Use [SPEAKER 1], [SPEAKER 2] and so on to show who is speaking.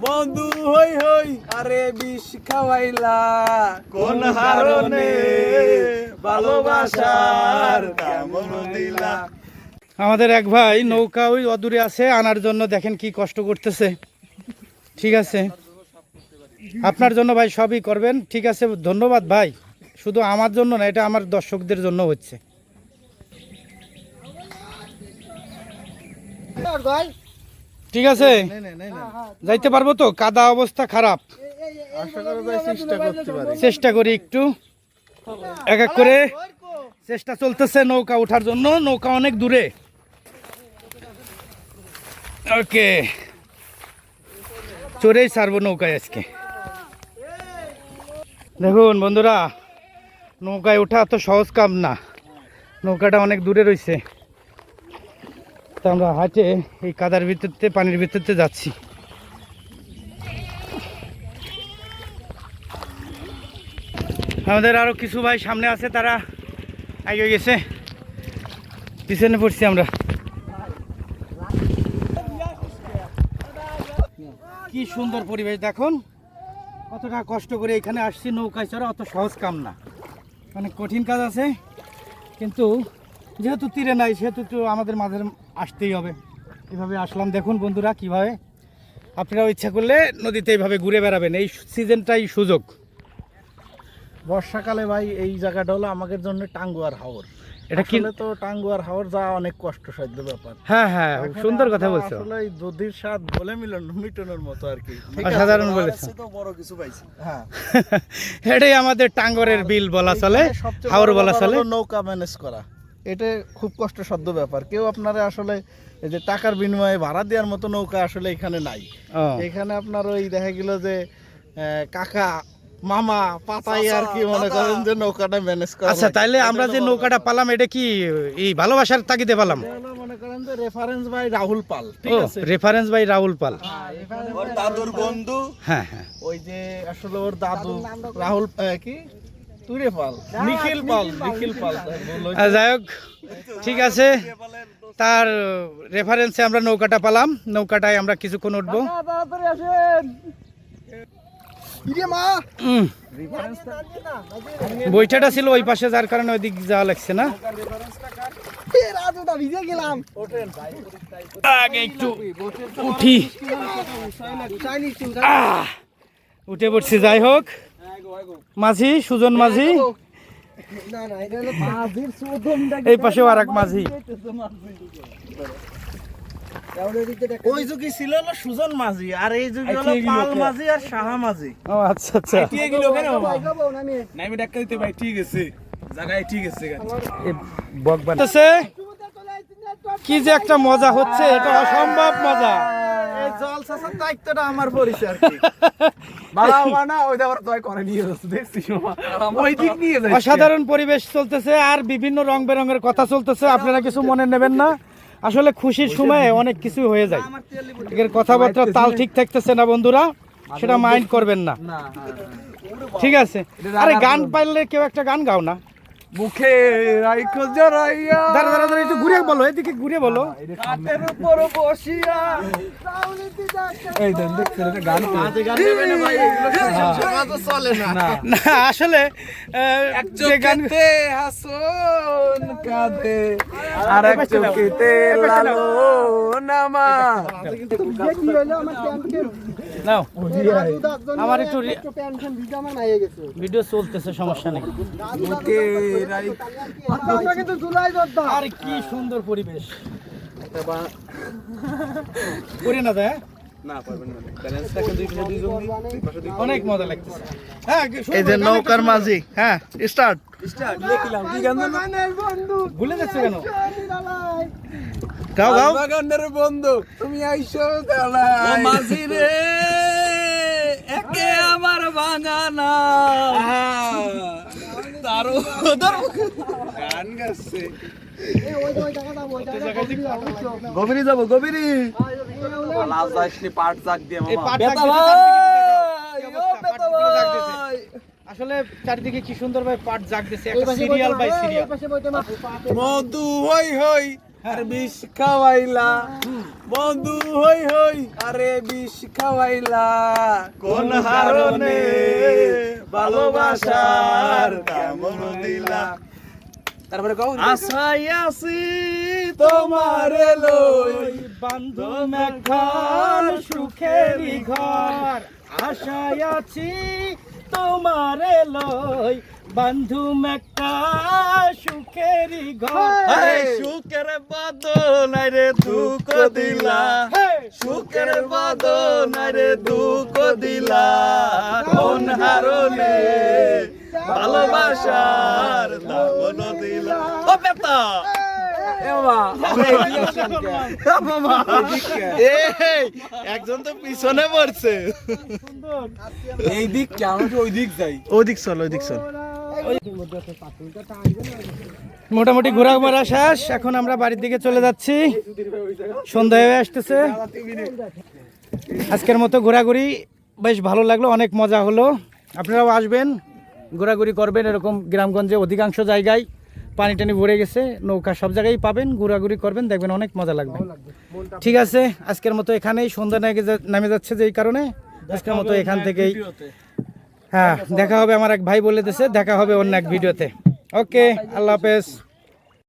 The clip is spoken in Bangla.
[SPEAKER 1] বন্ধু হই হই আরে বিষ খাওয়াইলা কোন হারনে ভালোবাসার কেমন দিলা।
[SPEAKER 2] আমাদের এক ভাই নৌকা ওই অদূরে আছে, আনার জন্য দেখেন কি কষ্ট করতেছে। ঠিক আছে, আপনার জন্য ভাই সবই করবেন, ঠিক আছে, ধন্যবাদ ভাই। শুধু আমার জন্য না, এটা আমার দর্শকদের জন্য হচ্ছে। ঠিক আছে, যাইতে পারবো তো? কাদা অবস্থা খারাপ, চেষ্টা করি একটু এক এক করে। চেষ্টা চলতেছে নৌকা ওঠার জন্য, নৌকা অনেক দূরে। ওকে, চড়েই ছাড়বো নৌকায় আজকে। দেখুন বন্ধুরা, নৌকায় ওঠা তো সহজ কাম না, নৌকাটা অনেক দূরে রয়েছে। তা আমরা হাঁটে এই কাদার ভিতরতে, পানির ভিতরতে যাচ্ছি। আমাদের আরো কিছু ভাই সামনে আছে, তারা আগে গেছে, পিছনে পড়ছি আমরা। কি সুন্দর পরিবেশ দেখুন, কতটা কষ্ট করে এখানে আসছি। নৌকায় চড়া অত সহজ কাম না, অনেক কঠিন কাজ আছে, কিন্তু যেহেতু তীরে নাই সেহেতু তো আমাদের মাঝে আসতেই হবে। এভাবে আসলাম। দেখুন বন্ধুরা কিভাবে আপনারাও ইচ্ছা করলে নদীতে এইভাবে ঘুরে বেড়াবেন, এই সিজনটাই সুযোগ।
[SPEAKER 1] বর্ষাকালে ভাই এই জায়গাটা হলো আমাদের জন্য টাঙ্গুয়ার হাওর।
[SPEAKER 2] এটা কি
[SPEAKER 1] তো টাঙ্গুয়ার হাওর যাওয়া অনেক কষ্টসাধ্য ব্যাপার।
[SPEAKER 2] হ্যাঁ হ্যাঁ, সুন্দর কথা বলছো।
[SPEAKER 1] আসলে এই দধির স্বাদ বলে মিটনের মতো আর কি,
[SPEAKER 2] অসাধারণ বলেছো।
[SPEAKER 1] তো বড় কিছু পাইছি। হ্যাঁ,
[SPEAKER 2] এটাই আমাদের টাঙ্গরের বিল বলা চলে, হাওর বলা চলে।
[SPEAKER 1] নৌকা ম্যানেজ করা এটা খুব কষ্টসাধ্য ব্যাপার। কেউ আপনারা আসলে এই যে টাকার বিনিময়ে ভাড়া দেওয়ার মতো নৌকা আসলে এখানে নাই। এখানে আপনার ওই দেখা গেল যে কাকা মামা পাতাই আর কি মনে করেন যে নৌকাটা ম্যানেজ করা।
[SPEAKER 2] আচ্ছা, তাইলে আমরা যে নৌকাটা পালাম এটা কি এই ভালোবাসার তাগিদে পালাম?
[SPEAKER 1] মনে করেন যে রেফারেন্স বাই রাহুল পাল। ঠিক আছে,
[SPEAKER 2] রেফারেন্স বাই রাহুল পাল,
[SPEAKER 1] ওর দাদুর বন্ধু।
[SPEAKER 2] হ্যাঁ হ্যাঁ,
[SPEAKER 1] ওই যে আসলে ওর দাদু রাহুল কি তুরে পাল, নিখিল পাল, নিখিল পাল।
[SPEAKER 2] যাই হোক, ঠিক আছে, তার রেফারেন্সে আমরা নৌকাটা পালাম। নৌকাটায় আমরা কিছুক্ষণ উঠবো। বইটাটা ছিল ওই পাশে, যার কারণে ওই দিক যাওয়া লাগছে না। আগে একটু উঠি, উঠে পড়ছি। যাই হোক, মাঝি সুজন মাঝি, এই পাশেও আর এক মাঝি।
[SPEAKER 1] ওই যুগে ছিল হলো সুজন মাঝি, আর এই যুগে হলো পাল মাঝি আর সাহা মাঝি।
[SPEAKER 2] ও আচ্ছা আচ্ছা,
[SPEAKER 1] ঠিক আছে জায়গায়, ঠিক আছে।
[SPEAKER 2] কি যে একটা মজা হচ্ছে, এটা অসম্ভব মজা।
[SPEAKER 1] এই জল চাষের দায়িত্বটা আমার পরিচয় আর কি।
[SPEAKER 2] অসাধারণ পরিবেশ চলতেছে, আর বিভিন্ন রং বেরঙের কথা চলতেছে। আপনারা কিছু মনে নেবেন না, আসলে খুশির সময় অনেক কিছু হয়ে যায়। এর কথাবার্তা তাল ঠিক থাকতেছে না বন্ধুরা, সেটা মাইন্ড করবেন না, ঠিক আছে? আরে গান পাইলে কেউ একটা গান গাও না,
[SPEAKER 1] মুখে রাইখো জড়াইয়া।
[SPEAKER 2] দাঁড়া দাঁড়া দাঁড়া, একটু ঘুরে বলো, এদিকে ঘুরে বলো।
[SPEAKER 1] কাঠের উপর বসিয়া। এই দেন দেখছেন এটা গান, গান দেবে না ভাই, এগুলো সমাজে চলে না।
[SPEAKER 2] না আসলে
[SPEAKER 1] এক চোখেতে হাসন কাঁদে, আর এক চোখেতে লালন আমার।
[SPEAKER 2] নাও, আমার একটু ভিডিও চলতেছে, সমস্যা নেই। আর কি সুন্দর পরিবেশ, করে না দেয় অনেক মজা লাগতেছে।
[SPEAKER 1] এই যে নৌকার মাঝি, হ্যাঁ স্টার্ট
[SPEAKER 2] ভুলে যাচ্ছে কেন?
[SPEAKER 1] গাও গাও। বাগানের বন্ধু তুমি আইছো মাঝি রে, একে আমার বাগানা তারও গান গাচ্ছে। গভীরে যাবো, গভীরে পাট জাগ দিয়ে
[SPEAKER 2] আসলে চারিদিকে কি সুন্দর ভাই পাট জাগতেছে, একটা সিরিয়াল বাই সিরিয়াল।
[SPEAKER 1] মধু হই হই আর বিষ খাওয়াইলা
[SPEAKER 3] বন্ধু হই হই আরে বিষ খাওয়াইলা কোন হারনে ভালোবাসার কেমন দিলা তারপরে কও আশাই আছি তোমারে লই
[SPEAKER 2] বান্ধব এখন সুখেরই ঘর, আশায় আছি তোমারে লই বান্ধু একটা সুখেরই ঘর।
[SPEAKER 3] সুখের বাদন রে দুঃখ দিলা সুখের বাদন রে দুঃখ দিলা কোন হারনে ভালোবাসার দামন দিলা ও বেটা
[SPEAKER 1] একজন তো পিছনে পড়ছে।
[SPEAKER 3] এই দিক কেমন ওই দিক যাই
[SPEAKER 1] ওদিক চল, ওদিক চল।
[SPEAKER 2] মোটামুটি ঘোরাঘোরা শেষ, এখন আমরা বাড়ির দিকে চলে যাচ্ছি, সন্ধ্যা হয়ে আসতেছে। আজকের মতো ঘোরাঘুরি বেশ ভালো লাগলো, অনেক মজা হলো। আপনারাও আসবেন, ঘোরাঘুরি করবেন, এরকম গ্রামগঞ্জে অধিকাংশ জায়গায় পানি টানি ভরে গেছে, নৌকা সব জায়গায় পাবেন, ঘোরাঘুরি করবেন, দেখবেন অনেক মজা লাগবে। ঠিক আছে, আজকের মতো এখানেই, সন্ধ্যা নামে যাচ্ছে যেই কারণে আজকের মতো এখান থেকেই, হ্যাঁ দেখা হবে। আমার এক ভাই বলে দিয়েছে দেখা হবে অন্য এক ভিডিওতে। ওকে, আল্লাহ হাফেজ।